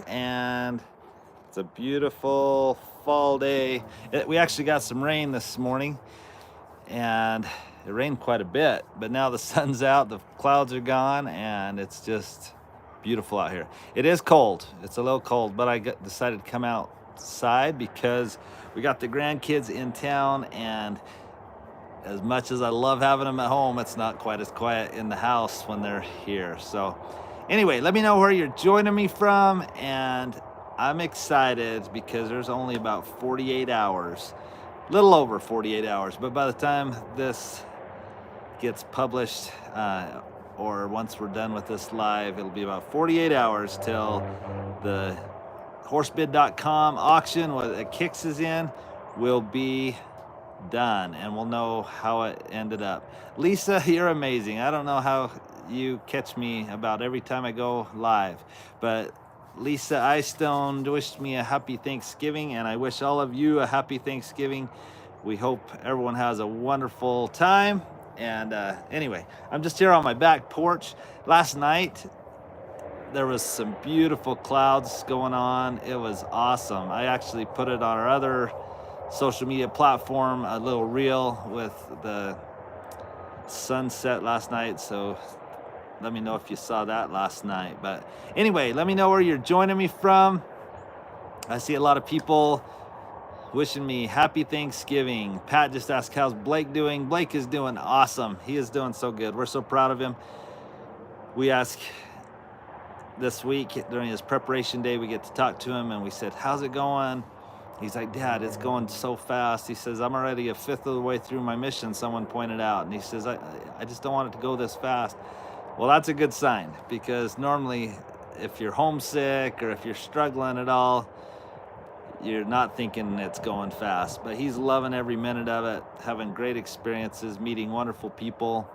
And it's a beautiful fall day. We actually got some rain this morning, and it rained quite a bit, but now the sun's out, the clouds are gone, and it's just beautiful out here. It is cold. It's a little cold, but decided to come outside because we got the grandkids in town, and as much as I love having them at home, it's not quite as quiet in the house when they're here. So anyway, let me know where you're joining me from, and I'm excited because there's only about 48 hours, a little over 48 hours, but by the time this gets published, or once we're done with this live, it'll be about 48 hours till the horsebid.com auction that Kicks is in will be done, and we'll know how it ended up. Lisa, you're amazing. I don't know how you catch me about every time I go live, but Lisa Eyestone wished me a happy Thanksgiving, and I wish all of you a happy Thanksgiving. We hope everyone has a wonderful time. And anyway, I'm just here on my back porch. Last night there was some beautiful clouds going on. It was awesome. I actually put it on our other social media platform, a little reel with the sunset last night, so let me know if you saw that last night. But anyway, let me know where you're joining me from. I see a lot of people wishing me happy Thanksgiving. Pat just asked, how's Blake doing? Blake is doing awesome. He is doing so good. We're so proud of him. We asked this week during his preparation day, we get to talk to him, and we said, how's it going? He's like, Dad, it's going so fast. He says, I'm already a fifth of the way through my mission, someone pointed out. And he says, I just don't want it to go this fast. Well, that's a good sign, because normally if you're homesick or if you're struggling at all, you're not thinking it's going fast. But he's loving every minute of it, having great experiences, meeting wonderful people,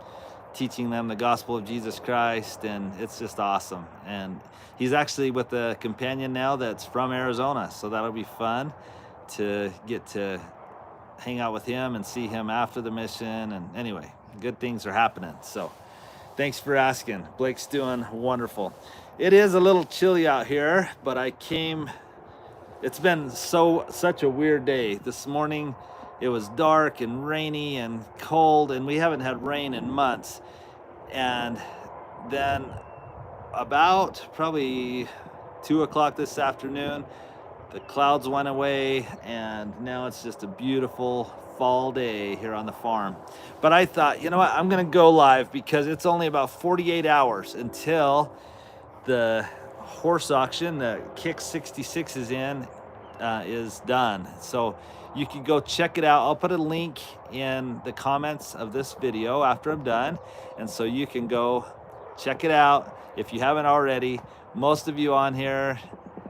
teaching them the gospel of Jesus Christ, and it's just awesome. And he's actually with a companion now that's from Arizona, so that'll be fun to get to hang out with him and see him after the mission. And anyway, good things are happening. So thanks for asking. Blake's doing wonderful. It is a little chilly out here, but it's been such a weird day. This morning it was dark and rainy and cold, and we haven't had rain in months. And then about probably 2 o'clock this afternoon, the clouds went away, and now it's just a beautiful fall day here on the farm. But I thought, you know what, I'm gonna go live because it's only about 48 hours until the horse auction that Kick 66 is in is done. So you can go check it out. I'll put a link in the comments of this video after I'm done, and so you can go check it out if you haven't already. Most of you on here,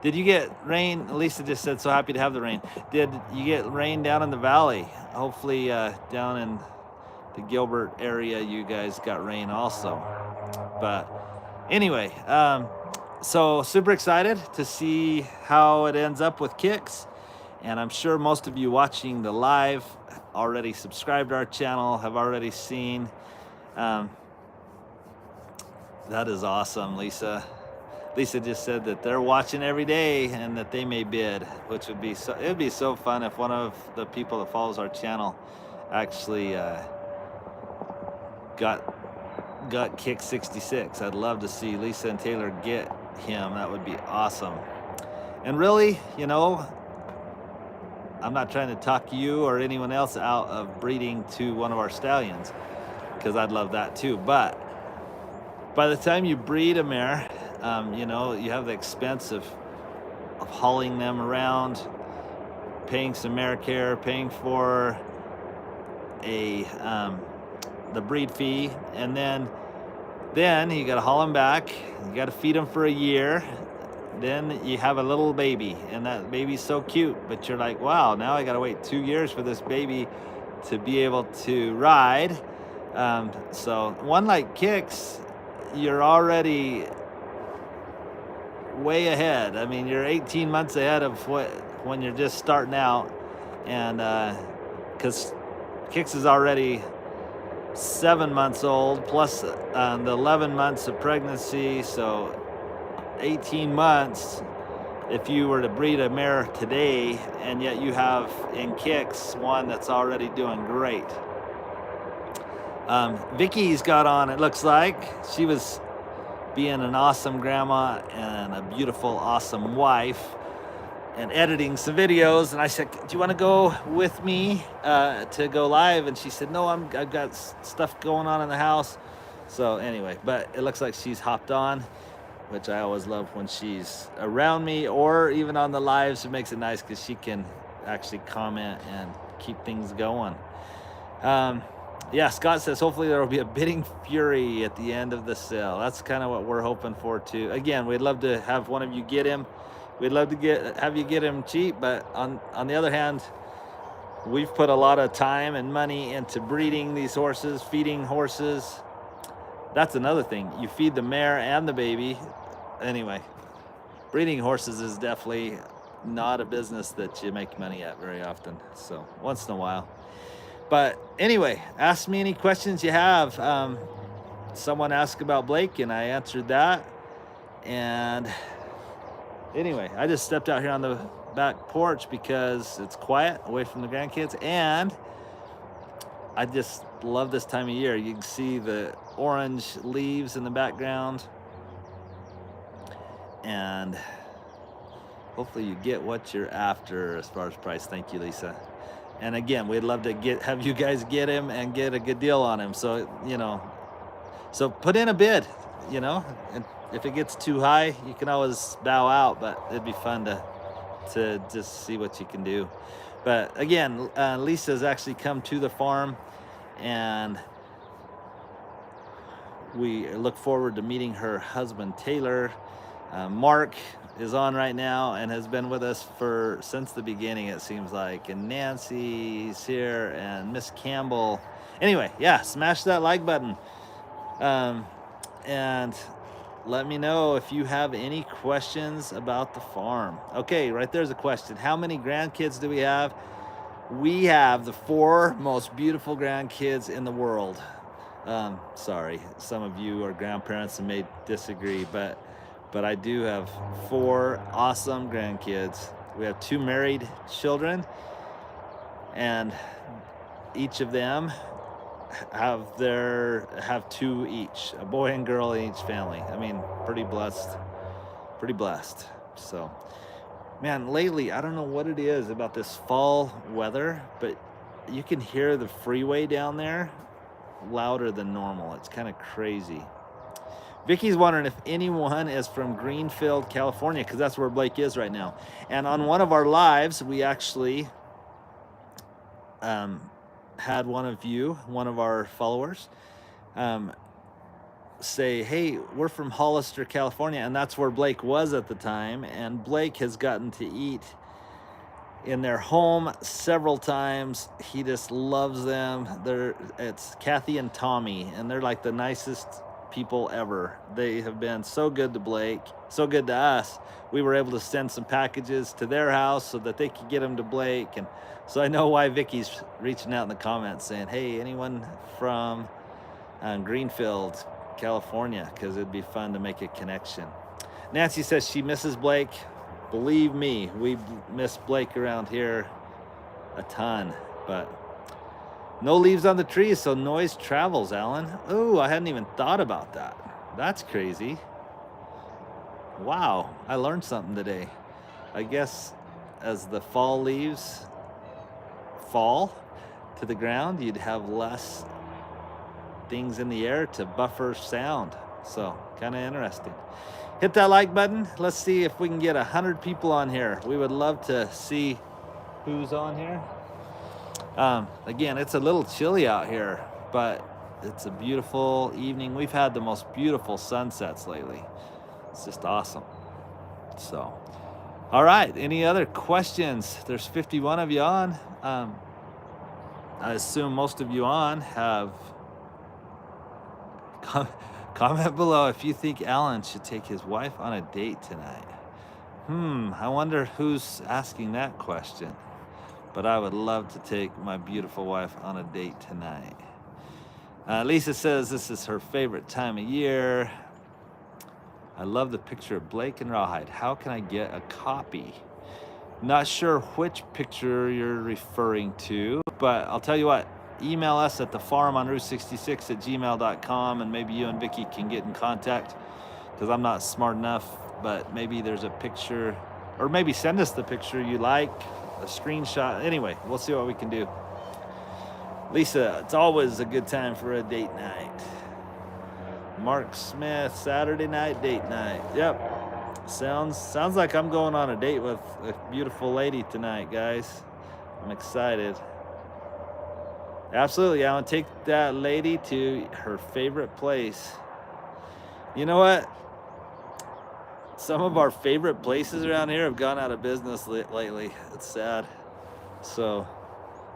did you get rain? Lisa just said, so happy to have the rain. Did you get rain down in the valley? Hopefully down in the Gilbert area you guys got rain also. But anyway, so super excited to see how it ends up with Kicks. And I'm sure most of you watching the live already subscribed to our channel, have already seen. That is awesome, Lisa. Lisa just said that they're watching every day and that they may bid, which would be it'd be so fun if one of the people that follows our channel actually got Kick 66. I'd love to see Lisa and Taylor get him. That would be awesome. And really, you know, I'm not trying to talk you or anyone else out of breeding to one of our stallions, because I'd love that too. But by the time you breed a mare, you know, you have the expense of hauling them around, paying some mare care, paying for the breed fee, and then you got to haul them back. You got to feed them for a year. Then you have a little baby, and that baby's so cute, but you're like, wow, now I got to wait 2 years for this baby to be able to ride. So one like Kicks, you're already way ahead. I mean, you're 18 months ahead of when you're just starting out, and because Kicks is already 7 months old plus the 11 months of pregnancy, so 18 months if you were to breed a mare today, and yet you have in kicks one that's already doing great. Vicky's got on, it looks like. She was being an awesome grandma and a beautiful, awesome wife and editing some videos. And I said, do you want to go with me to go live? And she said, no, I've got stuff going on in the house. So anyway, but it looks like she's hopped on, which I always love when she's around me or even on the lives. It makes it nice because she can actually comment and keep things going. Yeah, Scott says, hopefully there will be a bidding fury at the end of the sale. That's kind of what we're hoping for too. Again, we'd love to have one of you get him. We'd love to have you get him cheap, but on the other hand, we've put a lot of time and money into breeding these horses, feeding horses. That's another thing. You feed the mare and the baby. Anyway, breeding horses is definitely not a business that you make money at very often. So once in a while. But anyway, ask me any questions you have. Someone asked about Blake and I answered that. And anyway, I just stepped out here on the back porch because it's quiet away from the grandkids. And I just love this time of year. You can see the orange leaves in the background. And hopefully you get what you're after as far as price. Thank you, Lisa. And again, we'd love to have you guys get him and get a good deal on him. So, so put in a bid, and if it gets too high, you can always bow out, but it'd be fun to just see what you can do. But again, Lisa's actually come to the farm, and we look forward to meeting her husband, Taylor. Mark is on right now and has been with us since the beginning, it seems like. And Nancy's here and Miss Campbell. Anyway, yeah, smash that like button. And let me know if you have any questions about the farm. Okay, right there's a question. How many grandkids do we have? We have the 4 most beautiful grandkids in the world. Sorry, some of you are grandparents and may disagree, but I do have 4 awesome grandkids. We have 2 married children, and each of them have 2 each, a boy and girl in each family. I mean, pretty blessed. So, man, lately, I don't know what it is about this fall weather, but you can hear the freeway down there louder than normal. It's kind of crazy. Vicky's wondering if anyone is from Greenfield, California, because that's where Blake is right now. And on one of our lives, we actually had one of our followers, say, hey, we're from Hollister, California, and that's where Blake was at the time. And Blake has gotten to eat in their home several times. He just loves them. It's Kathy and Tommy, and they're like the nicest people ever. They have been so good to Blake, so good to us. We were able to send some packages to their house so that they could get them to Blake. And so I know why Vicky's reaching out in the comments saying, hey, anyone from Greenfield, California, because it'd be fun to make a connection. Nancy says she misses Blake. Believe me, we miss Blake around here a ton, but no leaves on the trees, so noise travels, Alan. Oh, I hadn't even thought about that. That's crazy. Wow, I learned something today. I guess as the fall leaves fall to the ground, you'd have less things in the air to buffer sound. So, kind of interesting. Hit that like button. Let's see if we can get 100 people on here. We would love to see who's on here. Again, it's a little chilly out here, but it's a beautiful evening. We've had the most beautiful sunsets lately. It's just awesome. So, all right. Any other questions? There's 51 of you on. I assume most of you on have comment below if you think Alan should take his wife on a date tonight. I wonder who's asking that question. But I would love to take my beautiful wife on a date tonight. Lisa says this is her favorite time of year. I love the picture of Blake and Rawhide. How can I get a copy? Not sure which picture you're referring to, but I'll tell you what, email us at thefarmonroute66@gmail.com, and maybe you and Vicky can get in contact, because I'm not smart enough, but maybe there's a picture, or maybe send us the picture you like, a screenshot. Anyway, we'll see what we can do. Lisa, it's always a good time for a date night. Mark Smith, Saturday night date night. Yep. Sounds like I'm going on a date with a beautiful lady tonight, guys. I'm excited. Absolutely, I want to take that lady to her favorite place. You know what? Some of our favorite places around here have gone out of business lately. It's sad. So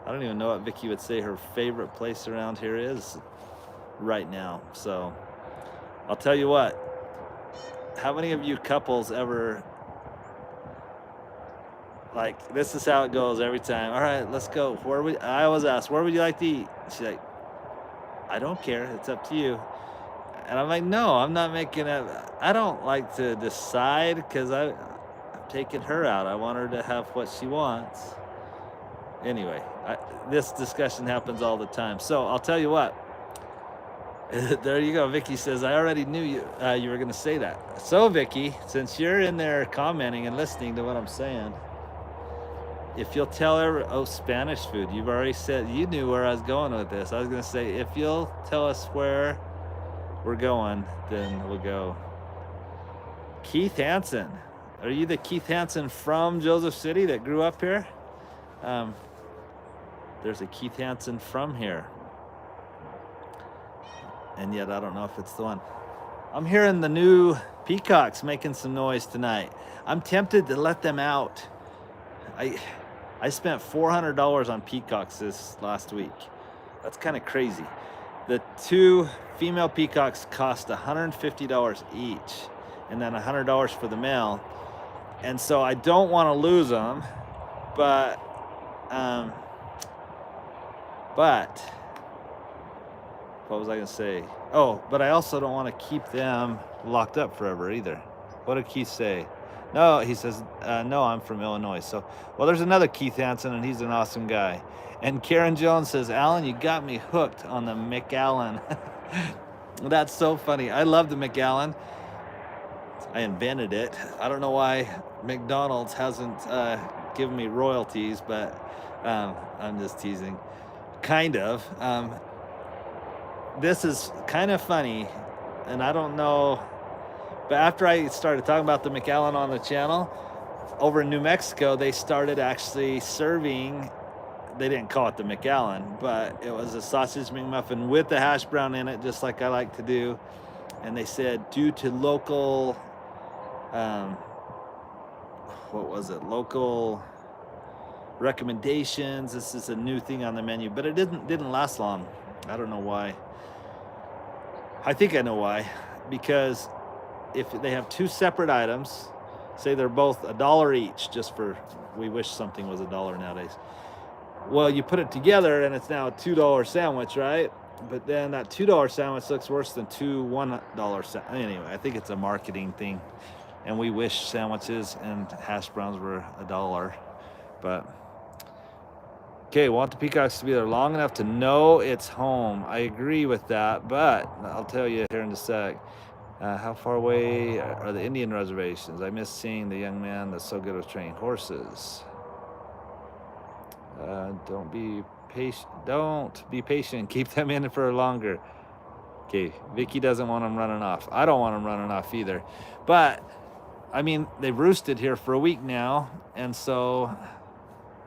I don't even know what Vicky would say her favorite place around here is right now. So I'll tell you what. How many of you couples ever, like, this is how it goes every time. All right, let's go. I always ask, where would you like to eat? She's like, I don't care. It's up to you. And I'm like, no, I'm not making it. I don't like to decide, because I'm taking her out. I want her to have what she wants. Anyway, this discussion happens all the time. So I'll tell you what. There you go. Vicky says, I already knew you were going to say that. So, Vicky, since you're in there commenting and listening to what I'm saying, if you'll tell her, Spanish food, you've already said, you knew where I was going with this. I was going to say, if you'll tell us where we're going, then we'll go. Keith Hansen. Are you the Keith Hansen from Joseph City that grew up here? There's a Keith Hansen from here. And yet I don't know if it's the one. I'm hearing the new peacocks making some noise tonight. I'm tempted to let them out. I spent $400 on peacocks this last week. That's kind of crazy. The two female peacocks cost $150 each, and then $100 for the male. And so I don't want to lose them, but what was I going to say? Oh, but I also don't want to keep them locked up forever either. What did Keith say? No, he says, no, I'm from Illinois. So, well, there's another Keith Hansen, and he's an awesome guy. And Karen Jones says, Alan, you got me hooked on the McAllen. That's so funny. I love the McAllen. I invented it. I don't know why McDonald's hasn't given me royalties, but I'm just teasing. Kind of. This is kind of funny, and I don't know, but after I started talking about the McAllen on the channel, over in New Mexico, they started actually serving, they didn't call it the McAllen, but it was a sausage McMuffin with the hash brown in it, just like I like to do. And they said, due to local, local recommendations, this is a new thing on the menu, but it didn't last long. I don't know why. I think I know why, because if they have two separate items, say they're both $1 each, just for, we wish something was $1 nowadays. Well, you put it together and it's now a $2 sandwich, right? But then that $2 sandwich looks worse than two $1 sandwiches. Anyway, I think it's a marketing thing, and we wish sandwiches and hash browns were $1, but. Okay, want the peacocks to be there long enough to know it's home. I agree with that, but I'll tell you here in a sec. How far away are the Indian reservations? I miss seeing the young man that's so good with training horses. Don't be patient. Keep them in for longer. Okay, Vicky doesn't want them running off. I don't want them running off either. But, I mean, they've roosted here for a week now, and so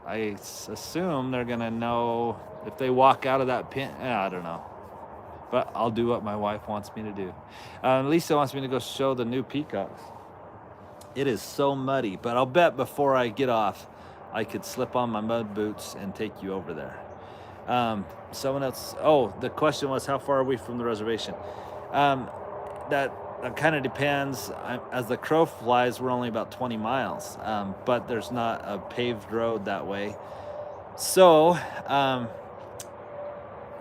I assume they're going to know if they walk out of that pen. I don't know. But I'll do what my wife wants me to do. Lisa wants me to go show the new peacocks. It is so muddy, but I'll bet before I get off, I could slip on my mud boots and take you over there. Someone else, the question was, how far are we from the reservation? That kind of depends. As the crow flies, we're only about 20 miles, but there's not a paved road that way. So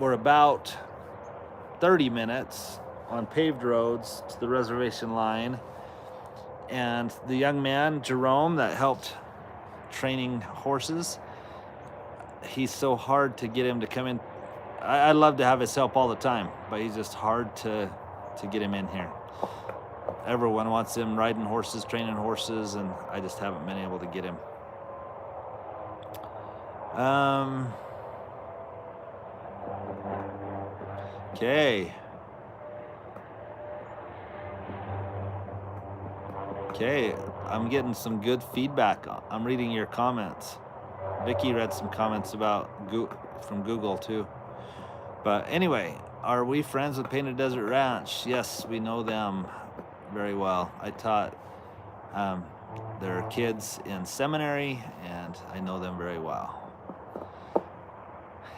we're about 30 minutes on paved roads to the reservation line. And the young man, Jerome, that helped training horses, he's so hard to get him to come in. I'd love to have his help all the time, but he's just hard to get him in here. Everyone wants him riding horses, training horses, and I just haven't been able to get him. Okay. Okay, I'm getting some good feedback. I'm reading your comments. Vicky read some comments about from Google too. But anyway, are we friends with Painted Desert Ranch? Yes, we know them very well. I taught their kids in seminary, and I know them very well.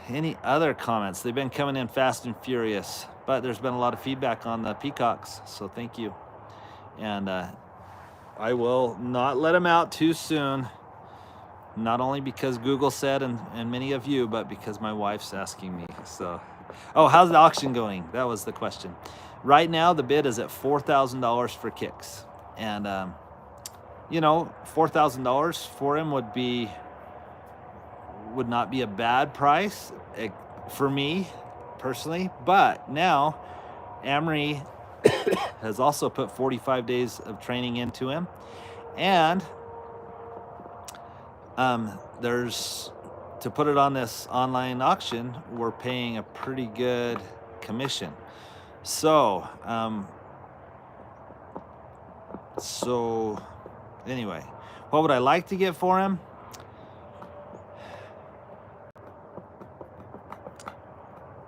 Any other comments? They've been coming in fast and furious, but there's been a lot of feedback on the peacocks, so thank you. And I will not let them out too soon, not only because Google said and many of you, but because my wife's asking me. So, oh, how's the auction going? That was the question. Right now, the bid is at $4,000 for kicks. And, you know, $4,000 for him would not be a bad price for me personally. But now, Amory has also put 45 days of training into him. And to put it on this online auction, we're paying a pretty good commission. So, anyway, what would I like to get for him?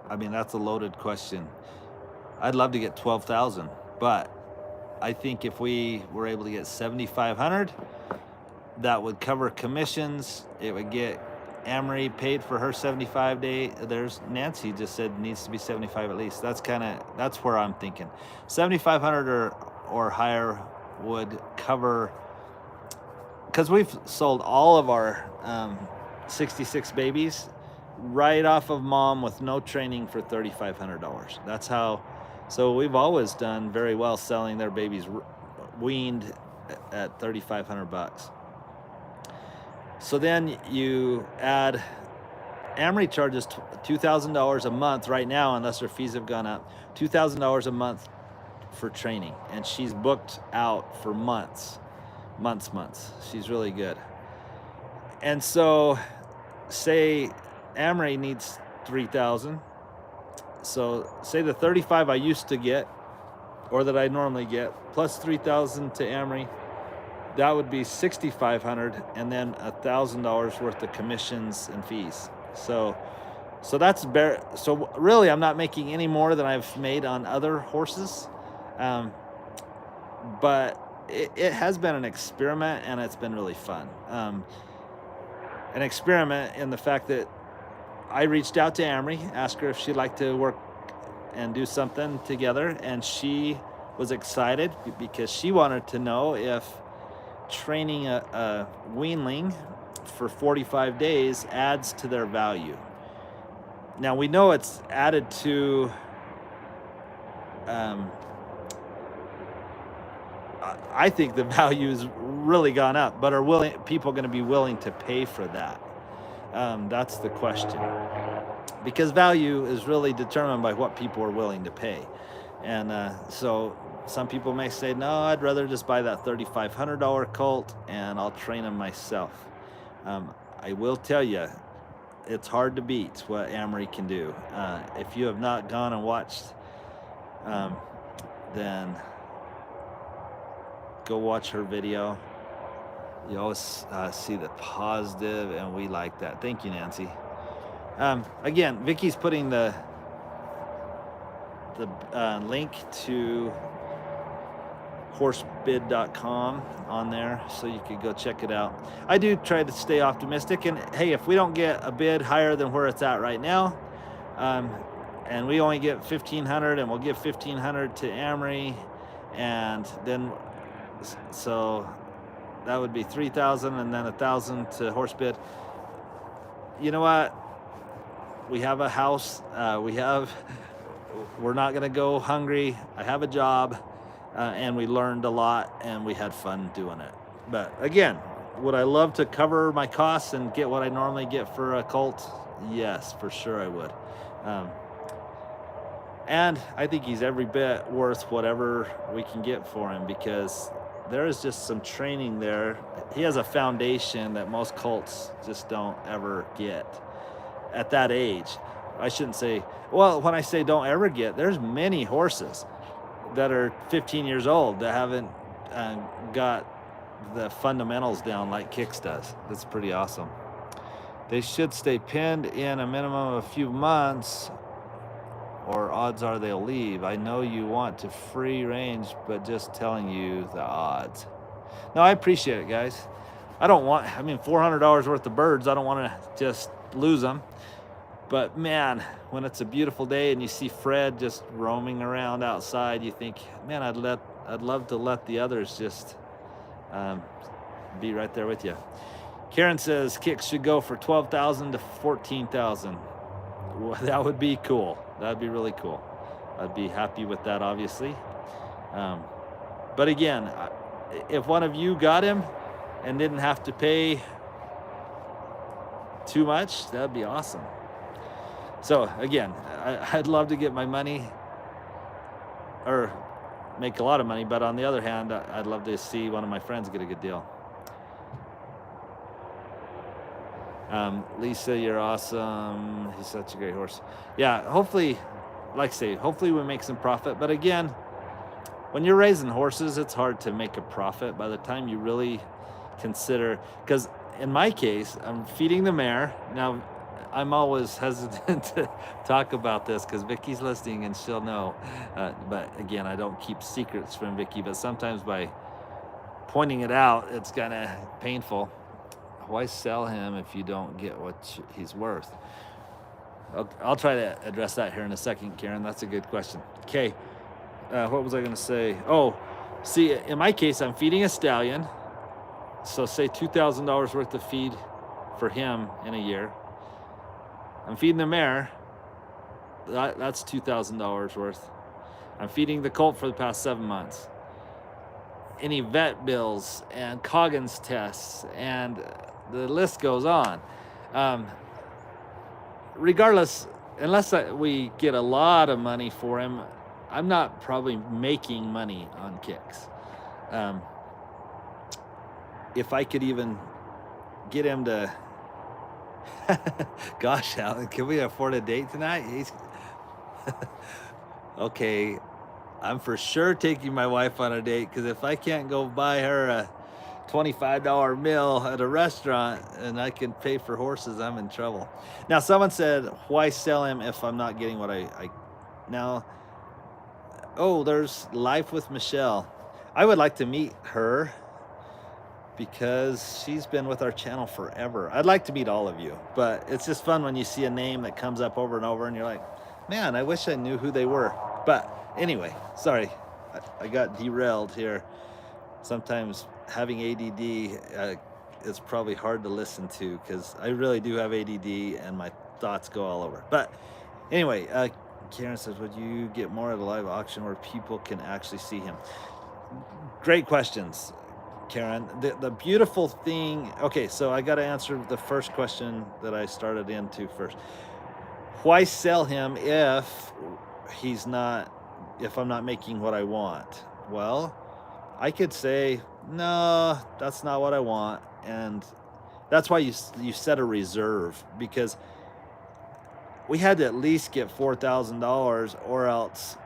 I mean, that's a loaded question. I'd love to get 12,000, but I think if we were able to get 7,500, that would cover commissions. It would get Amory paid for her 75 day. There's Nancy just said needs to be 75 at least. That's where I'm thinking. 7,500 or higher would cover, because we've sold all of our 66 babies right off of mom with no training for $3,500. That's how. So we've always done very well selling their babies weaned at $3,500. So then you add, Amory charges $2,000 a month right now, unless her fees have gone up, $2,000 a month for training. And she's booked out for months. She's really good. And so say Amory needs 3,000. So say the 35 I used to get, or that I normally get, plus 3,000 to Amory, that would be 6,500, and then $1,000 worth of commissions and fees. So that's so really I'm not making any more than I've made on other horses, but it has been an experiment, and it's been really fun. An experiment in the fact that I reached out to Amory, asked her if she'd like to work and do something together, and she was excited because she wanted to know if training a weanling for 45 days adds to their value. Now we know it's added to, I think the value has really gone up, but are people going to be willing to pay for that? That's the question, because value is really determined by what people are willing to pay. And so some people may say, no, I'd rather just buy that $3,500 colt and I'll train him myself. I will tell you, it's hard to beat what Amory can do. If you have not gone and watched, then go watch her video. You always see the positive, and we like that. Thank you, Nancy. Again, Vicky's putting the link to horsebid.com on there, so you could go check it out. I do try to stay optimistic, and hey, if we don't get a bid higher than where it's at right now, and we only get 1,500, and we'll give 1,500 to Amory, and then so that would be 3,000, and then 1,000 to Horsebid. You know what? We have a house. We're not going to go hungry. I have a job, and we learned a lot, and we had fun doing it. But again, would I love to cover my costs and get what I normally get for a colt? Yes, for sure I would. Um, and I think he's every bit worth whatever we can get for him, because there is just some training there. He has a foundation that most colts just don't ever get at that age. I shouldn't say, well, when I say don't ever get, there's many horses that are 15 years old that haven't got the fundamentals down like Kicks does. That's pretty awesome. They should stay pinned in a minimum of a few months, or odds are they'll leave. I know you want to free range, but just telling you the odds. No, I appreciate it, guys. I don't want, I mean, $400 worth of birds, I don't want to just lose them. But man, when it's a beautiful day and you see Fred just roaming around outside, you think, man, I'd love to let the others just be right there with you. Karen says Kicks should go for 12,000 to 14,000. Well, that would be cool. That'd be really cool. I'd be happy with that, obviously. But again, if one of you got him and didn't have to pay too much, that'd be awesome. So again, I'd love to get my money or make a lot of money, but on the other hand, I'd love to see one of my friends get a good deal. Lisa, you're awesome. He's such a great horse. Yeah, hopefully, like I say, hopefully we make some profit. But again, when you're raising horses, it's hard to make a profit by the time you really consider, because in my case, I'm feeding the mare. Now, I'm always hesitant to talk about this because Vicky's listening and she'll know. But again, I don't keep secrets from Vicky, but sometimes by pointing it out, it's kind of painful. Why sell him if you don't get what he's worth? I'll try to address that here in a second, Karen. That's a good question. Okay, what was I going to say? Oh, see, in my case, I'm feeding a stallion. So say $2,000 worth of feed for him in a year. I'm feeding the mare. That's $2,000 worth. I'm feeding the colt for the past 7 months. Any vet bills and Coggins tests, and the list goes on. Regardless, unless we get a lot of money for him, I'm not probably making money on Kicks. If I could even get him to, gosh, Alan, can we afford a date tonight? Okay, I'm for sure taking my wife on a date, because if I can't go buy her a $25 meal at a restaurant and I can pay for horses, I'm in trouble. Now, someone said, why sell him if I'm not getting what I now, oh, there's Life with Michelle. I would like to meet her because she's been with our channel forever. I'd like to meet all of you, but it's just fun when you see a name that comes up over and over and you're like, man, I wish I knew who they were. But anyway, sorry, I got derailed here. Sometimes having ADD is probably hard to listen to, because I really do have ADD and my thoughts go all over. But anyway, Karen says, would you get more at a live auction where people can actually see him? Great questions, Karen. The beautiful thing, okay, so I got to answer the first question that I started into first. Why sell him if I'm not making what I want? Well, I could say, no, that's not what I want. And that's why you set a reserve, because we had to at least get $4,000, or else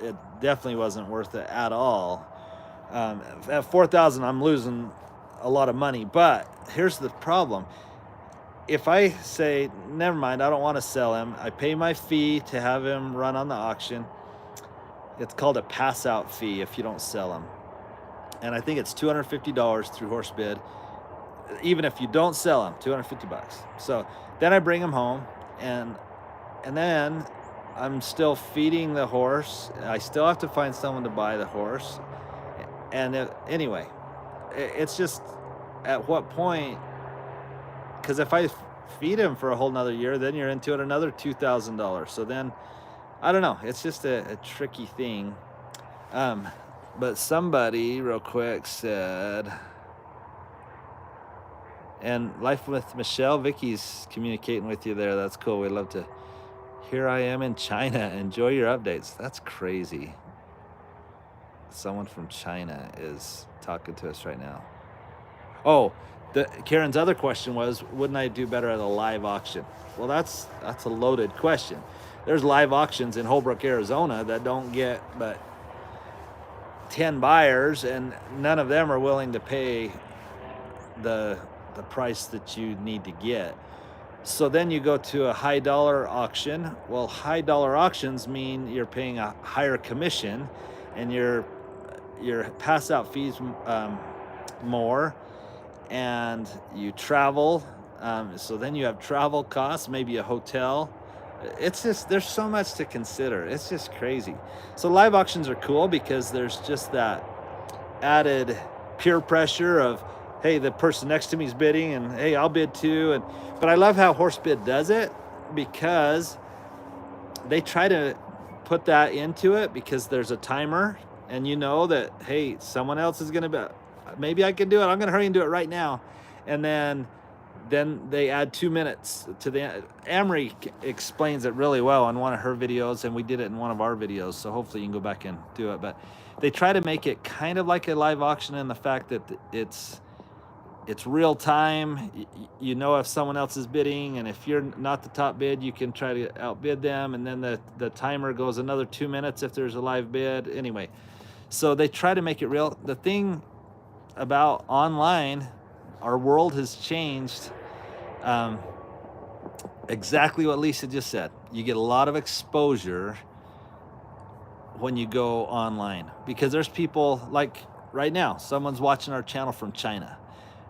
it definitely wasn't worth it at all. At 4,000, I'm losing a lot of money. But here's the problem. If I say, never mind, I don't want to sell him, I pay my fee to have him run on the auction. It's called a pass out fee if you don't sell him. And I think it's $250 through horse bid. Even if you don't sell him, $250. So then I bring him home, and then I'm still feeding the horse. I still have to find someone to buy the horse. And anyway, it's just at what point, because if I feed him for a whole nother year, then you're into it another $2,000. So then I don't know. It's just a tricky thing. But somebody real quick said, and Life with Michelle, Vicky's communicating with you there. That's cool. We love to. Here I am in China. Enjoy your updates. That's crazy. Someone from China is talking to us right now. Oh, Karen's other question was, wouldn't I do better at a live auction? Well, that's a loaded question. There's live auctions in Holbrook, Arizona that don't get but 10 buyers, and none of them are willing to pay the price that you need to get. So then you go to a high dollar auction. Well, high dollar auctions mean you're paying a higher commission, and your pass out fees more, and you travel. So then you have travel costs, maybe a hotel. It's just, there's so much to consider. It's just crazy. So live auctions are cool because there's just that added peer pressure of, hey, the person next to me is bidding, and hey, I'll bid too. But I love how HorseBid does it, because they try to put that into it, because there's a timer, and you know that, hey, someone else is gonna be, maybe I can do it. I'm gonna hurry and do it right now. And then they add 2 minutes to the, Amory explains it really well on one of her videos, and we did it in one of our videos, so hopefully you can go back and do it. But they try to make it kind of like a live auction in the fact that it's real time. You know if someone else is bidding, and if you're not the top bid, you can try to outbid them, and then the timer goes another 2 minutes if there's a live bid. Anyway, so they try to make it real. The thing about online, our world has changed. Exactly what Lisa just said. You get a lot of exposure when you go online, because there's people like right now, someone's watching our channel from China.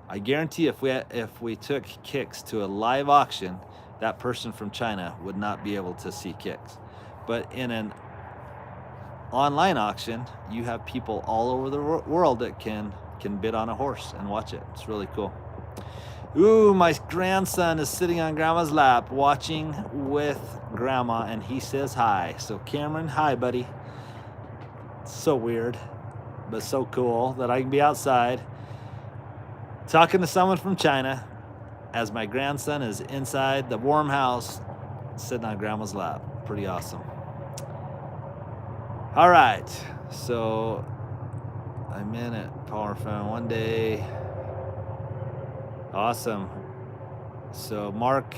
I guarantee if we took kicks to a live auction, that person from China would not be able to see kicks. But in an online auction, you have people all over the world that can bid on a horse and watch it. It's really cool. Ooh, my grandson is sitting on grandma's lap watching with grandma, and he says hi. So Cameron, hi buddy. It's so weird, but so cool that I can be outside talking to someone from China as my grandson is inside the warm house sitting on grandma's lap. Pretty awesome. All right, so I'm in at Power Found one day. Awesome. So Mark,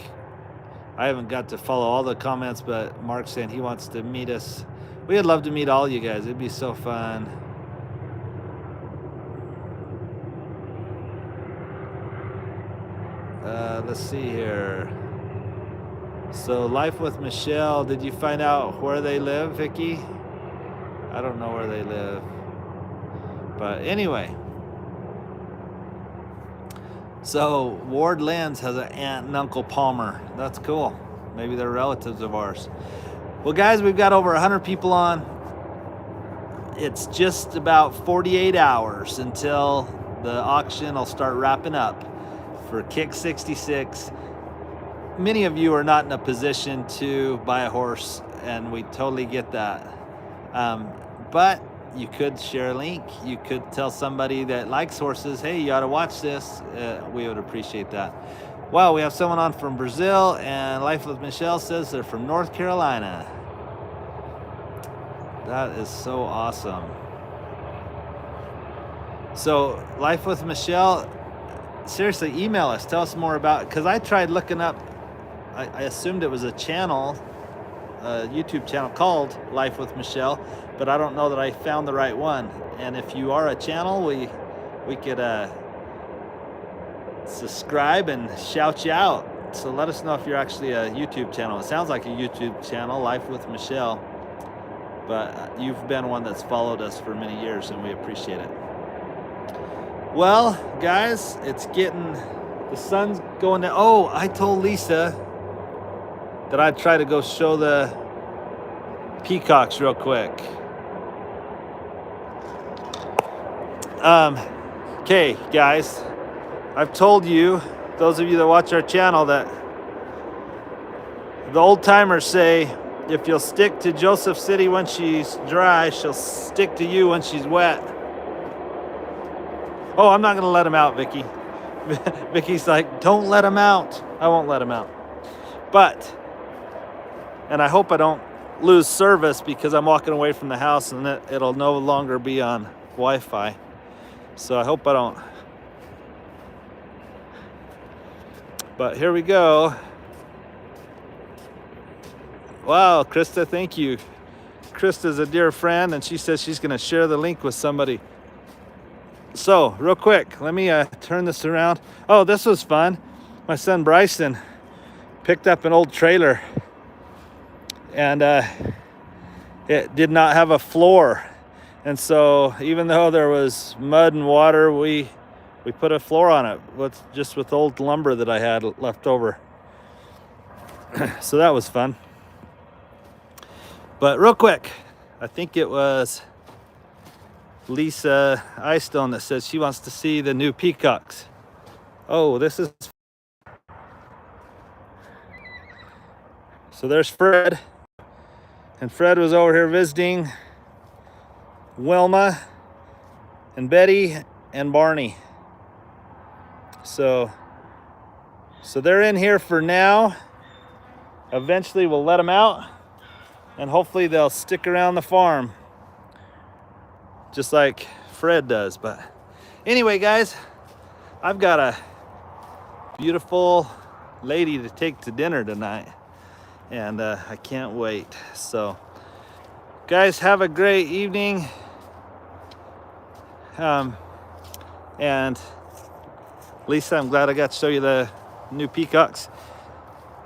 I haven't got to follow all the comments, but Mark's saying he wants to meet us. We'd love to meet all you guys. It'd be so fun. Let's see here. So Life with Michelle, did you find out where they live, Vicky? I don't know where they live. But anyway. So Ward Lenz has an aunt and Uncle Palmer. That's cool. Maybe they're relatives of ours. Well, guys, we've got over 100 people on. It's just about 48 hours until the auction will start wrapping up for Kick 66. Many of you are not in a position to buy a horse, and we totally get that. But you could share a link. You could tell somebody that likes horses, hey, you ought to watch this. We would appreciate that. Wow, we have someone on from Brazil, and Life with Michelle says they're from North Carolina. That is so awesome. So Life with Michelle, seriously, email us. Tell us more about it, because I tried looking up, I assumed it was a channel, a YouTube channel called Life with Michelle, but I don't know that I found the right one. And if you are a channel, we could subscribe and shout you out. So let us know if you're actually a YouTube channel. It sounds like a YouTube channel, Life with Michelle, but you've been one that's followed us for many years, and we appreciate it. Well, guys, it's getting, the sun's going down. Oh, I told Lisa that I'd try to go show the peacocks real quick. Okay, guys, I've told you, those of you that watch our channel, that the old timers say if you'll stick to Joseph City when she's dry, she'll stick to you when she's wet. Oh, I'm not gonna let him out, Vicky. Vicky's like, don't let him out. I won't let him out. But, and I hope I don't lose service because I'm walking away from the house and it'll no longer be on Wi-Fi. So I hope I don't. But here we go. Wow, Krista, thank you. Krista's a dear friend, and she says she's going to share the link with somebody. So, real quick, let me turn this around. Oh, this was fun. My son Bryson picked up an old trailer, and it did not have a floor. And so, even though there was mud and water, we put a floor on it with old lumber that I had left over. So that was fun. But real quick, I think it was Lisa Eyestone that says she wants to see the new peacocks. Oh, this is... So there's Fred. And Fred was over here visiting Wilma and Betty and Barney. So they're in here for now. Eventually we'll let them out. And hopefully they'll stick around the farm, just like Fred does. But anyway, guys, I've got a beautiful lady to take to dinner tonight, and I can't wait. So, guys, have a great evening. And Lisa, I'm glad I got to show you the new peacocks.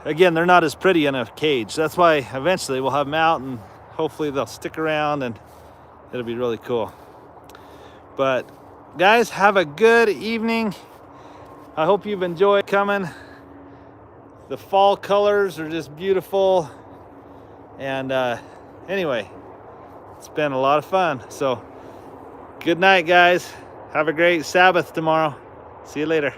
Again, they're not as pretty in a cage. That's why eventually we'll have them out, and hopefully they'll stick around, and it'll be really cool. But guys, have a good evening. I hope you've enjoyed coming. The fall colors are just beautiful. And anyway, it's been a lot of fun. So good night, guys. Have a great Sabbath tomorrow. See you later.